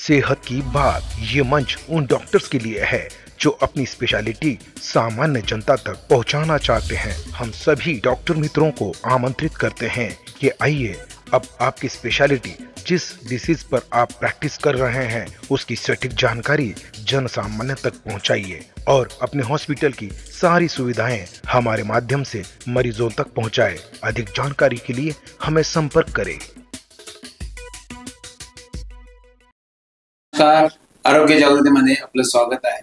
सेहत की बात ये मंच उन डॉक्टर्स के लिए है जो अपनी स्पेशलिटी सामान्य जनता तक पहुंचाना चाहते हैं। हम सभी डॉक्टर मित्रों को आमंत्रित करते हैं कि आइए अब आपकी स्पेशलिटी जिस डिसीज पर आप प्रैक्टिस कर रहे हैं उसकी सटीक जानकारी जन सामान्य तक पहुंचाइए और अपने हॉस्पिटल की सारी सुविधाएं हमारे माध्यम से मरीजों तक पहुंचाएं। अधिक जानकारी के लिए हमें संपर्क करें। नमस्कार, आरोग्य जागृतीमध्ये आपलं स्वागत आहे।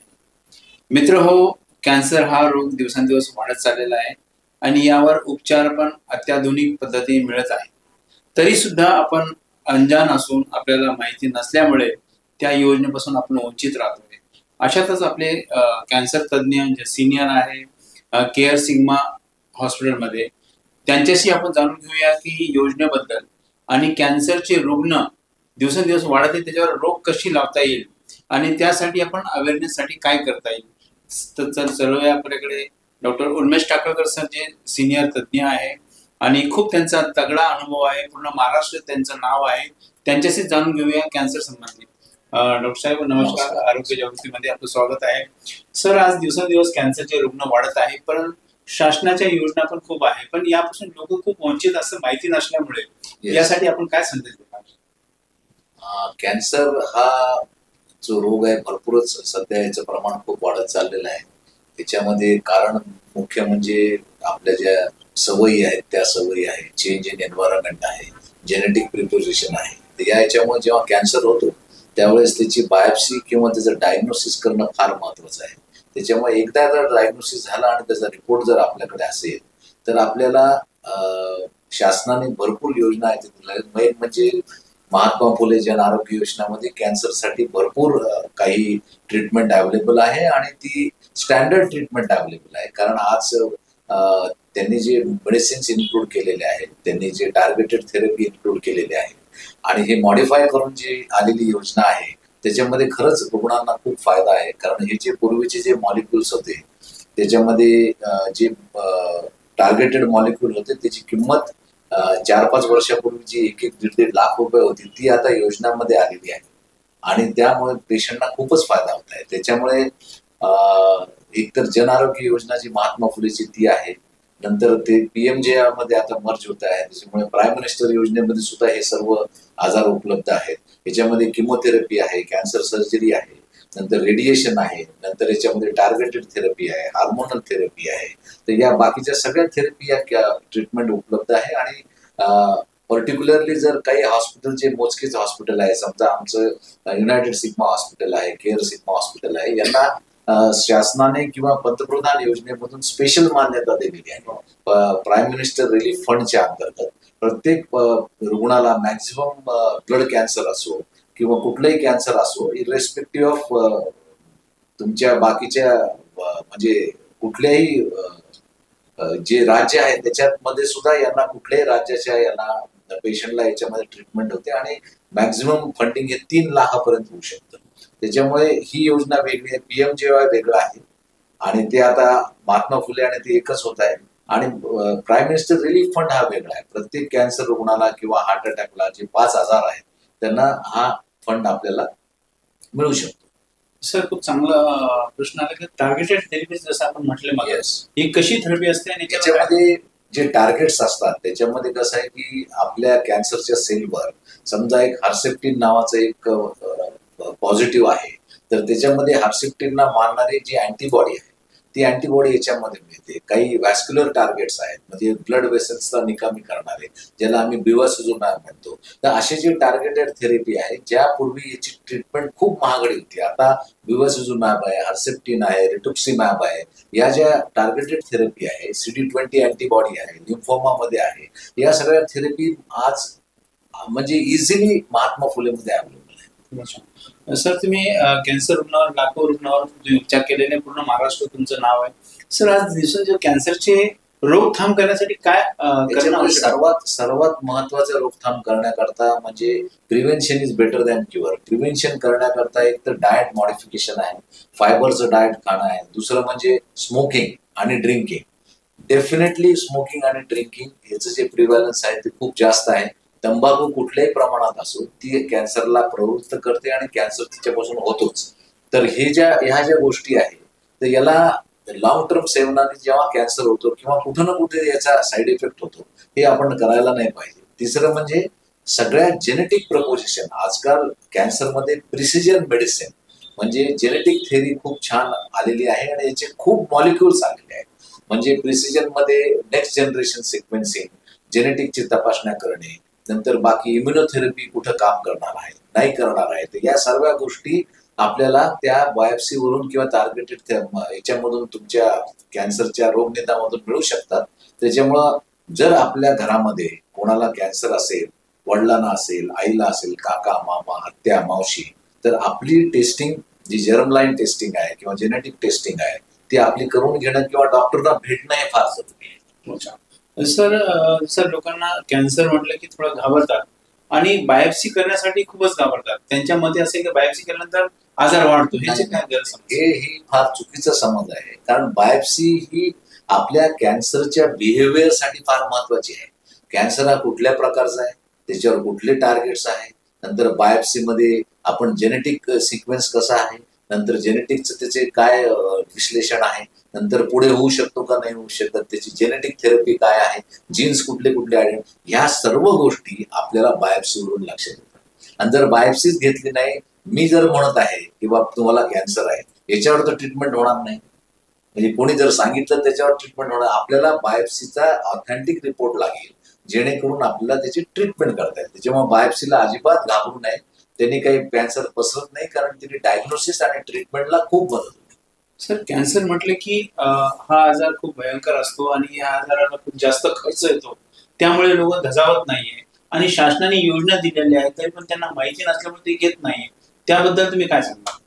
मित्र हो, कॅन्सर हा रोग दिवसेंदिवस वाढत चाललेला आहे आणि यावर उपचार पण अत्याधुनिक पद्धतीने मिळत आहे। तरी सुद्धा आपण अनजान असून आपल्याला माहिती नसल्यामुळे त्या योजनेपासून आपण वंचित राहतोय। अशातच आपले कॅन्सर तज्ञ जे सिनियर आहे केअर सिग्मा हॉस्पिटलमध्ये त्यांच्याशी आपण जाणून घेऊया की योजनेबद्दल आणि कॅन्सरचे रुग्ण दिवसेंदिवस वाढत आहे त्याच्यावर रोग कशी लावता येईल आणि त्यासाठी आपण अवेअरनेस साठी काय करता येईल। तर चलूया आपल्याकडे डॉक्टर उन्मेष टाकळकर सर जे सिनियर तज्ञ आहे आणि खूप त्यांचा तगडा अनुभव आहे, पूर्ण महाराष्ट्रात त्यांचं नाव आहे। त्यांच्याशी जाणून घेऊया कॅन्सर संबंधित। डॉक्टर साहेब नमस्कार, आरोग्य जागृतीमध्ये आपलं स्वागत आहे। सर, आज दिवसेंदिवस कॅन्सरचे रुग्ण वाढत आहे पण शासनाच्या योजना पण खूप आहे, पण यापासून लोक खूप वंचित असं माहिती नसल्यामुळे यासाठी आपण काय संदेश देणार? कॅन्सर हा जो रोग आहे भरपूरच सध्या याचं प्रमाण खूप वाढत चाललेलं आहे। त्याच्यामध्ये कारण मुख्य म्हणजे आपल्या ज्या सवयी आहेत त्या सवयी आहेत, चेंज इन एन्व्हायरमेंट आहे, जेनेटिक प्रिपोजिशन आहे। तर याच्यामुळे जेव्हा कॅन्सर होतो त्यावेळेस त्याची बायोप्सी किंवा त्याचं डायग्नोसिस करणं फार महत्वाचं आहे। त्याच्यामुळे एकदा जर डायग्नोसिस झाला आणि त्याचा रिपोर्ट जर आपल्याकडे असेल तर आपल्याला शासनाने भरपूर योजना आहेत। मेन म्हणजे महात्मा फुले जन आरोग्य योजनामध्ये कॅन्सरसाठी भरपूर काही ट्रीटमेंट अवेलेबल आहे आणि ती स्टँडर्ड ट्रीटमेंट अवेलेबल आहे। कारण आज त्यांनी जे मेडिसिन्स इन्क्लूड केलेले आहेत, त्यांनी जे टार्गेटेड थेरपी इन्क्लूड केलेले आहे आणि हे मॉडिफाय करून जी आलेली योजना आहे त्याच्यामध्ये खरंच रुग्णांना खूप फायदा आहे। कारण हे जे पूर्वीचे जे मॉलिक्युल्स होते त्याच्यामध्ये जे टार्गेटेड मॉलिक्युल होते त्याची किंमत 4-5 वर्षापूर्वी जी 1-1.5 लाख रुपये होती ती आता योजनामध्ये आलेली आहे आणि त्यामुळे पेशंटना खूपच फायदा होत आहे। त्याच्यामुळे एकतर जन आरोग्य योजना जी महात्मा फुलेची ती आहे, नंतर ते PMJ मध्ये आता मर्ज होत आहे, त्याच्यामुळे प्राईम मिनिस्टर योजनेमध्ये सुद्धा हे सर्व आजार उपलब्ध आहेत। याच्यामध्ये किमोथेरपी आहे, कॅन्सर सर्जरी आहे, नंतर रेडिएशन आहे, नंतर याच्यामध्ये टार्गेटेड थेरपी आहे, हार्मोनल थेरपी आहे। तर या बाकीच्या सगळ्या थेरपी या ट्रीटमेंट उपलब्ध आहे आणि पर्टिक्युलरली जर काही हॉस्पिटल जे मोजकेच हॉस्पिटल आहे, समजा आमचं युनायटेड सिग्मा हॉस्पिटल आहे, केअर सिग्मा हॉस्पिटल आहे, यांना शासनाने किंवा पंतप्रधान योजनेमधून स्पेशल मान्यता दिलेली आहे। प्राईम मिनिस्टर रिलीफ फंडच्या अंतर्गत प्रत्येक रुग्णाला मॅक्झिमम ब्लड कॅन्सर असो किंवा कुठलंही कॅन्सर असो, इरेस्पेक्टिव्ह ऑफ तुमच्या बाकीच्या म्हणजे कुठल्याही जे राज्य आहे त्याच्यामध्ये सुद्धा यांना कुठल्याही राज्याच्या यांना पेशंटला याच्यामध्ये ट्रीटमेंट होते आणि मॅक्झिमम फंडिंग हे 3 लाखापर्यंत होऊ शकतं। त्याच्यामुळे ही योजना वेगळी आहे, PMJY वेगळं आहे आणि ते आता महात्मा फुले आणि ते एकच होत आहे आणि प्राईम मिनिस्टर रिलीफ फंड हा वेगळा आहे। प्रत्येक कॅन्सर रुग्णाला किंवा हार्ट अटॅकला जे 5,000 आहेत त्यांना हा फंड आपल्याला मिळू शकतो। सर, खूप चांगला प्रश्न आला की टार्गेटेड थेरपी जसं आपण म्हटले मग ही कशी थेरपी असते आणि त्याच्यामध्ये जे टार्गेट्स असतात त्याच्यामध्ये कसं आहे की आपल्या कॅन्सरच्या सेलवर समजा एक हर्सेप्टिन नावाचं एक पॉझिटिव्ह आहे तर त्याच्यामध्ये हर्सेप्टिनला मारणारी जी अँटीबॉडी आहे ती अँटीबॉडी याच्यामध्ये मिळते। काही व्हॅस्क्युलर टार्गेट्स आहेत म्हणजे ब्लड वेसल्सला निकामी करणारे, ज्याला आम्ही बिवासिजुमॅब म्हणतो। तर असे जे टार्गेटेड थेरपी आहे ज्यापूर्वी याची ट्रीटमेंट खूप महागडी होती, आता बिवासिजुमॅब आहे, हर्सेप्टिन आहे, रिटुक्सिमॅब आहे, या ज्या टार्गेटेड थेरपी आहे, CD20 अँटीबॉडी आहे, लिम्फोमामध्ये आहे, या सगळ्या थेरपी आज म्हणजे इझिली महात्मा फुलेमध्ये अवेलेबल आहे। सर, तुम्ही कॅन्सर रुग्णावर लाखो रुग्णावर तुम्ही उपचार केलेले, पूर्ण महाराष्ट्र तुमचं नाव आहे। सर, आज दिवसेंदिवस कॅन्सरचे रोकथाम करण्यासाठी काय सर्वात महत्वाचं रोकथाम करण्याकरता म्हणजे prevention is better than cure. Prevention करण्याकरता एक तर डाएट मॉडिफिकेशन आहे, फायबरचं डाएट खाणं आहे, दुसरं म्हणजे स्मोकिंग आणि ड्रिंकिंग। डेफिनेटली स्मोकिंग आणि ड्रिंकिंग याचं जे प्रिव्हॅलन्स आहे ते खूप जास्त आहे तंबाखू कुठल्याही प्रमाणात असो ती कॅन्सरला प्रवृत्त करते आणि कॅन्सर तिच्यापासून होतोच. तर ह्या ज्या गोष्टी आहेत तर याला लॉंग टर्म सेवनाने जेव्हा कॅन्सर होतो किंवा कुठं ना कुठे याचा साईड इफेक्ट होतो हे आपण करायला नाही पाहिजे. तिसरं म्हणजे सगळ्या जेनेटिक प्रपोजिशन. आजकाल कॅन्सरमध्ये प्रिसिजन मेडिसिन म्हणजे जेनेटिक थेअरी खूप छान आलेली आहे आणि याचे खूप मॉलिक्युल्स आलेले आहेत. म्हणजे प्रिसिजन मध्ये नेक्स्ट जनरेशन सिक्वेन्सिंग, जेनेटिकची तपासण्या करणे, नंतर बाकी इम्युनोथेरपी कुठं काम करणार आहे नाही करणार आहे, तर या सर्व गोष्टी आपल्याला त्या बायोप्सीवरून किंवा टार्गेटेड याच्यामधून तुमच्या कॅन्सरच्या रोगनिदानामधून मिळू शकतात. त्याच्यामुळं जर आपल्या घरामध्ये कोणाला कॅन्सर असेल, वडिलांना असेल, आईला असेल, काका, मामा, आत्या, मावशी, तर आपली टेस्टिंग जी जर्म लाईन टेस्टिंग आहे किंवा जेनेटिक टेस्टिंग आहे ती आपली करून घेणं किंवा डॉक्टरला भेटणं हे फार जरुरी आहे. सर लोकांना कॅन्सर म्हटलं की थोडं घाबरतात आणि बायोप्सी करण्यासाठी खूपच घाबरतात. त्यांच्या मते असे की बायोप्सी केल्यानंतर आजार वाढतो. हे फार चुकीचा समज आहे. कारण बायोप्सी ही आपल्या कॅन्सरच्या बिहेवियरसाठी फार महत्वाची आहे. कॅन्सर हा कुठल्या प्रकारचा आहे, त्याच्यावर कुठले टार्गेट्स आहे, नंतर बायोप्सीमध्ये आपण जेनेटिक सिक्वेन्स कसा आहे, नंतर जेनेटिकचं त्याचे काय विश्लेषण आहे, नंतर पुढे होऊ शकतो का नाही होऊ शकत, त्याची जेनेटिक थेरपी काय आहे, जीन्स कुठले कुठले आहे, ह्या सर्व गोष्टी आपल्याला बायोप्सीवरून लक्षात येतात. आणि जर बायोप्सीच घेतली नाही, मी जर म्हणत आहे की बाबा तुम्हाला कॅन्सर आहे, याच्यावर तर ट्रीटमेंट होणार नाही. म्हणजे कोणी जर सांगितलं त्याच्यावर ट्रीटमेंट होणार, आपल्याला बायोप्सीचा ऑथेंटिक रिपोर्ट लागेल जेणेकरून आपल्याला त्याची ट्रीटमेंट करता येईल. त्याच्यामुळे बायोप्सीला अजिबात घाबरू नये. त्यांनी काही कॅन्सर पसरत नाही, कारण तिने डायग्नोसिस आणि ट्रीटमेंटला खूप मदत होते. सर कॅन्सर म्हटलं की हा आजार खूप भयंकर असतो आणि या आजाराला खूप जास्त खर्च येतो. त्यामुळे लोक धजावत नाहीये आणि शासनाने योजना दिलेल्या आहेत तरी पण त्यांना माहिती नसल्यामुळे ते घेत नाहीये. त्याबद्दल तुम्ही काय सांगता?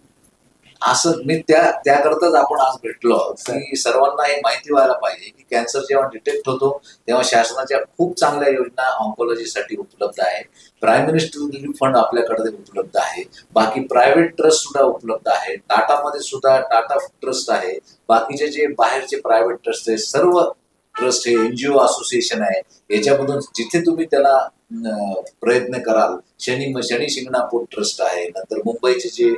असं मी त्याकरताच आपण आज भेटलो की सर्वांना हे माहिती व्हायला पाहिजे की कॅन्सर जेव्हा डिटेक्ट होतो तेव्हा शासनाच्या खूप चांगल्या योजना ऑन्कोलॉजीसाठी उपलब्ध आहे. प्राईम मिनिस्टर रिलीफ फंड आपल्याकडे उपलब्ध आहे. बाकी प्रायव्हेट ट्रस्ट सुद्धा उपलब्ध आहे. टाटामध्ये सुद्धा टाटा ट्रस्ट आहे. बाकीचे जे बाहेरचे प्रायव्हेट ट्रस्ट आहे, सर्व ट्रस्ट हे एनजीओ असोसिएशन आहे. याच्यामधून जिथे तुम्ही त्याला प्रयत्न कराल, शनी शिंगणापूर ट्रस्ट आहे, नंतर मुंबईचे जे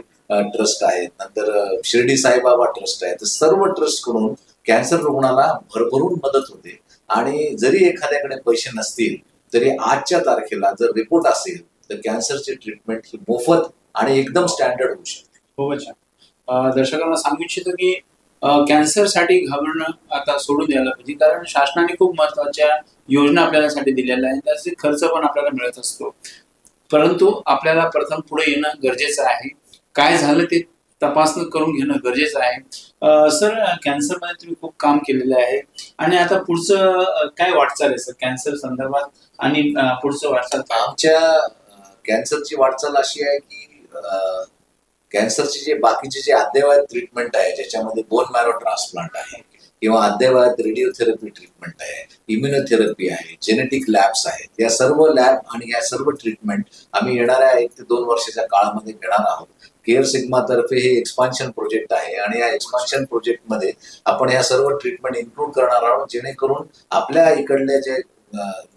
ट्रस्ट आहेत, नंतर शिर्डी साईबाबा ट्रस्ट आहे, तर सर्व ट्रस्ट कडून कॅन्सर रुग्णाला भरभरून मदत होते. आणि जरी एखाद्याकडे पैसे नसतील तरी आजच्या तारखेला जर रिपोर्ट असेल तर कॅन्सरची ट्रीटमेंट ही मोफत आणि एकदम स्टँडर्ड होऊ शकते. खूपच छान. दर्शकांना सांगू इच्छितो की कॅन्सरसाठी घाबरणं आता सोडून द्यायला पाहिजे, कारण शासनाने खूप महत्वाच्या योजना आपल्यासाठी दिलेल्या आहेत. त्याचे खर्च पण आपल्याला मिळत असतो, परंतु आपल्याला प्रथम पुढे येणं गरजेचं आहे. काय झालं ते तपासणी करून घेणं गरजेचं आहे. सर कॅन्सरमध्ये तुम्ही खूप काम केलेलं आहे आणि आता पुढचं काय वाटचाल आहे सर कॅन्सर संदर्भात आणि पुढचं वाटचाल? आमच्या कॅन्सरची वाटचाल अशी आहे की कॅन्सरचे जे बाकीचे जे अद्ययावत ट्रीटमेंट आहे, ज्याच्यामध्ये बोन मॅरो ट्रान्सप्लांट आहे किंवा अद्ययावत रेडिओथेरपी ट्रीटमेंट आहे, इम्युनोथेरपी आहे, जेनेटिक लॅब्स आहेत, या सर्व लॅब आणि या सर्व ट्रीटमेंट आम्ही येणाऱ्या 1 ते 2 वर्षाच्या काळामध्ये घेणार आहोत. केअर सिग्मा तर्फे हे एक्सपान्शन प्रोजेक्ट आहे आणि या एक्सपान्शन प्रोजेक्टमध्ये आपण या सर्व ट्रीटमेंट इन्क्लूड करणार आहोत, जेणेकरून आपल्या इकडले जे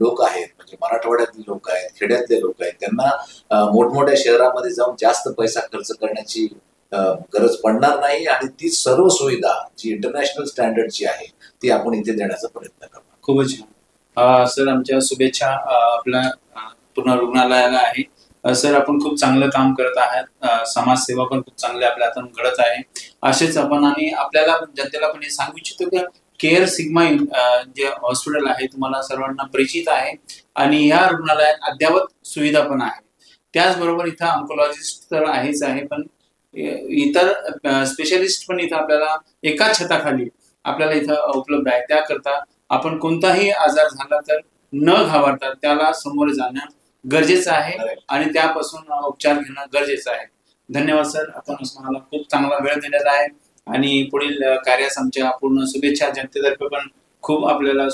लोक आहेत, म्हणजे मराठवाड्यातले लोक आहेत, खेड्यातले लोक आहेत, त्यांना मोठमोठ्या शहरामध्ये जाऊन जास्त पैसा खर्च करण्याची गरज पडणार नाही आणि ती सर्व सुविधा जी इंटरनॅशनल स्टँडर्डची आहे ती आपण इथे देण्याचा प्रयत्न करणार. खूपच छान. सर आमच्या शुभेच्छा आपल्या पूर्ण रुग्णालयाला आहे. सर आपण खूप चांगलं काम करत आहात. समाजसेवा पण खूप चांगली आपल्या हातून घडत आहे. असेच आपण आणि आपल्याला जनतेला पण हे सांगू इच्छितो की केअर सिग्मा जे हॉस्पिटल आहे तुम्हाला सर्वांना परिचित आहे आणि ह्या रुग्णालयात अद्ययावत सुविधा पण आहे. त्याचबरोबर इथं ऑन्कोलॉजिस्ट तर आहेच आहे, पण इतर स्पेशलिस्ट पण इथं आपल्याला एकाच छताखाली आपल्याला इथं उपलब्ध आहे. त्याकरता आपण कोणताही आजार झाला तर न घाबरता त्याला समोर जाणं गरजेचं आहे आणि त्यापासून उपचार घेणं गरजेचं आहे. धन्यवाद सर, आपण मला खूप चांगला वेळ दिलेला आहे आणि पुढील कार्यास आमच्या पूर्ण शुभेच्छा. जनतेतर्फे पण खूप आपल्याला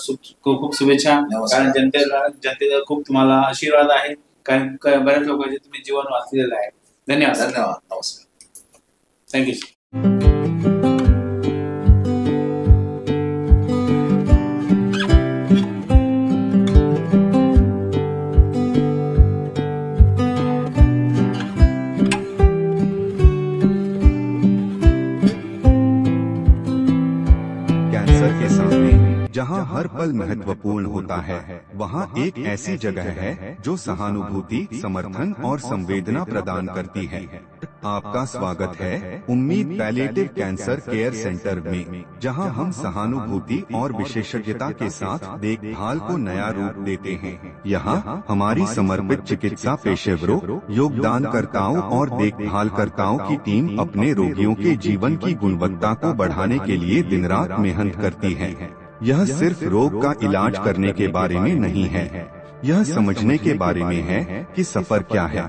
खूप शुभेच्छा, कारण जनतेचा खूप तुम्हाला आशीर्वाद आहे, कारण बऱ्याच लोकांचे तुम्ही जीवन वाचलेलं आहे. धन्यवाद. नमस्कार. थँक्यू. जहां हर पल महत्वपूर्ण होता है, वहां एक ऐसी जगह है जो सहानुभूति, समर्थन और संवेदना प्रदान करती है। आपका स्वागत है उम्मीद पैलिएटिव कैंसर केयर सेंटर में, जहां हम सहानुभूति और विशेषज्ञता के साथ देखभाल को नया रूप देते हैं। यहां हमारी समर्पित चिकित्सा पेशेवरों, योगदानकर्ताओं और देखभालकर्ताओं की टीम अपने रोगियों के जीवन की गुणवत्ता को बढ़ाने के लिए दिन रात मेहनत करती है। यह सिर्फ रोग का इलाज करने के बारे में नहीं है, यह समझने के बारे में है कि सफर क्या है।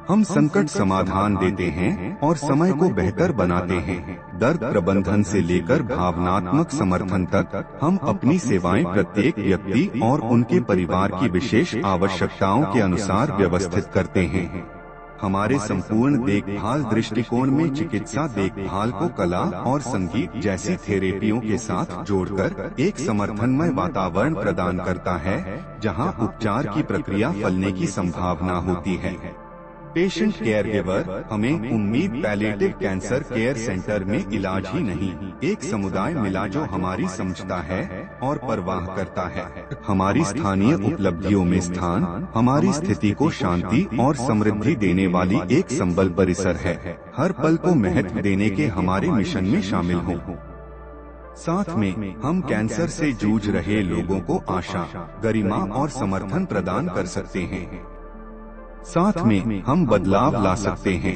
हम संकट समाधान देते हैं और समय को बेहतर बनाते हैं। दर्द प्रबंधन से लेकर भावनात्मक समर्थन तक, हम अपनी सेवाएं प्रत्येक व्यक्ति और उनके परिवार की विशेष आवश्यकताओं के अनुसार व्यवस्थित करते हैं। हमारे संपूर्ण देखभाल दृष्टिकोण में चिकित्सा देखभाल को कला और संगीत जैसी थेरेपियों के साथ जोड़कर एक समर्थनमय वातावरण प्रदान करता है, जहां उपचार की प्रक्रिया फलने की संभावना होती है। पेशेंट केयर गिवर हमें उम्मीद पैलिएटिव कैंसर केयर सेंटर में इलाज ही नहीं, एक समुदाय मिला जो हमारी समझता है और परवाह करता है। हमारी स्थानीय उपलब्धियों में स्थान हमारी स्थिति को शांति और समृद्धि देने वाली एक संबल परिसर है। हर पल को महत्व देने के हमारे मिशन में शामिल हो। साथ में हम कैंसर से जूझ रहे लोगों को आशा, गरिमा और समर्थन प्रदान कर सकते हैं। साथ में हम बदलाव ला सकते हैं।